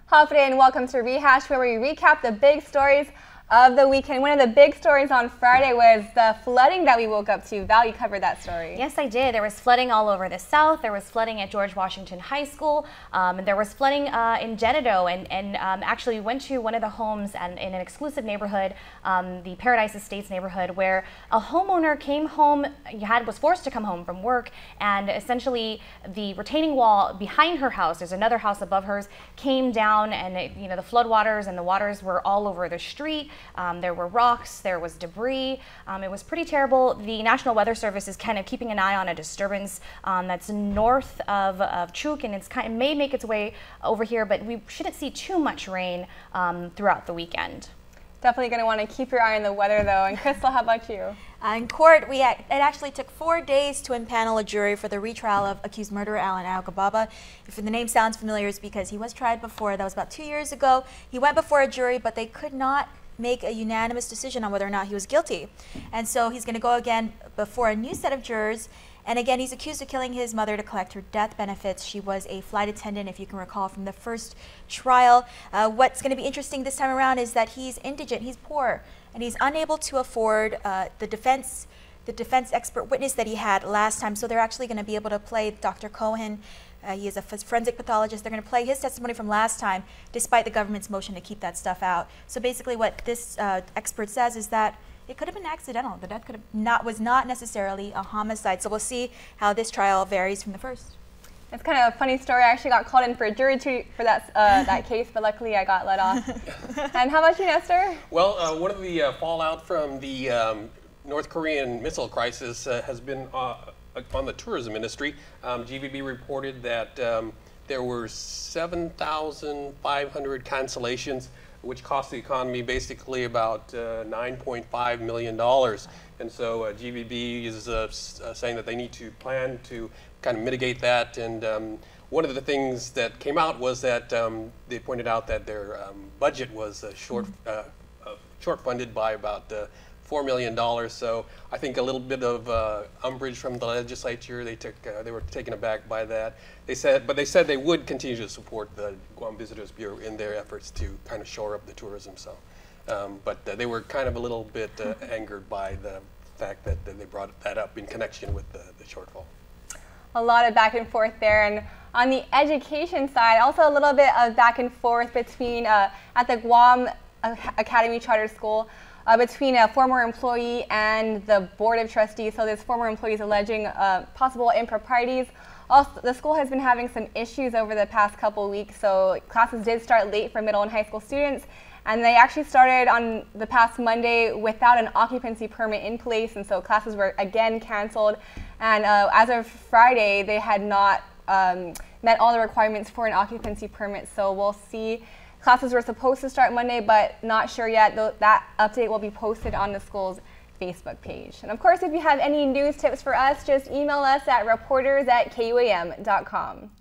Hop in, welcome to Rehash, where we recap the big stories of the weekend. One of the big stories on Friday was the flooding that we woke up to. Val, you covered that story. Yes, I did. There was flooding all over the South. There was flooding at George Washington High School. And there was flooding in Genedo, and actually went to one of the homes in an exclusive neighborhood, the Paradise Estates neighborhood, where a homeowner came home, was forced to come home from work, and essentially the retaining wall behind her house, there's another house above hers, came down, and the floodwaters and the waters were all over the street. There were rocks, there was debris. It was pretty terrible. The National Weather Service is kind of keeping an eye on a disturbance that's north of Truk, and it may make its way over here, but we shouldn't see too much rain throughout the weekend. Definitely going to want to keep your eye on the weather, though. And Crystal, how about you? In court, it actually took 4 days to impanel a jury for the retrial of accused murderer Alan Agababa. If the name sounds familiar, it's because he was tried before. That was about 2 years ago. He went before a jury, but they could not make a unanimous decision on whether or not he was guilty. And so he's going to go again before a new set of jurors. And again, he's accused of killing his mother to collect her death benefits. She was a flight attendant, if you can recall, from the first trial. What's going to be interesting this time around is that he's indigent, he's poor, and he's unable to afford the defense expert witness that he had last time. So they're actually going to be able to play Dr. Cohen. He is a forensic pathologist. They're going to play his testimony from last time, despite the government's motion to keep that stuff out. So basically what this expert says is that it could have been accidental. The death was not necessarily a homicide. So we'll see how this trial varies from the first. It's kind of a funny story. I actually got called in for a jury for that case, but luckily I got let off. And how about you, Nestor? Well, one of the fallout from the North Korean missile crisis has been on the tourism industry. GVB reported that there were 7,500 cancellations, which cost the economy basically about $9.5 million. And so GVB is saying that they need to plan to kind of mitigate that. And one of the things that came out was that they pointed out that their budget was short funded by about $4 million. So I think a little bit of umbrage from the legislature. They were taken aback by that. They said they would continue to support the Guam Visitors Bureau in their efforts to kind of shore up the tourism. So, but they were kind of a little bit angered by the fact that they brought that up in connection with the shortfall. A lot of back and forth there. And on the education side, also a little bit of back and forth between at the Guam Academy Charter School. Between a former employee and the Board of Trustees. So this former employee is alleging possible improprieties. Also, the school has been having some issues over the past couple of weeks. So classes did start late for middle and high school students. And they actually started on the past Monday without an occupancy permit in place. And so classes were again canceled. And as of Friday, they had not met all the requirements for an occupancy permit. So we'll see. Classes were supposed to start Monday, but not sure yet. That update will be posted on the school's Facebook page. And of course, if you have any news tips for us, just email us at reporters@kuam.com.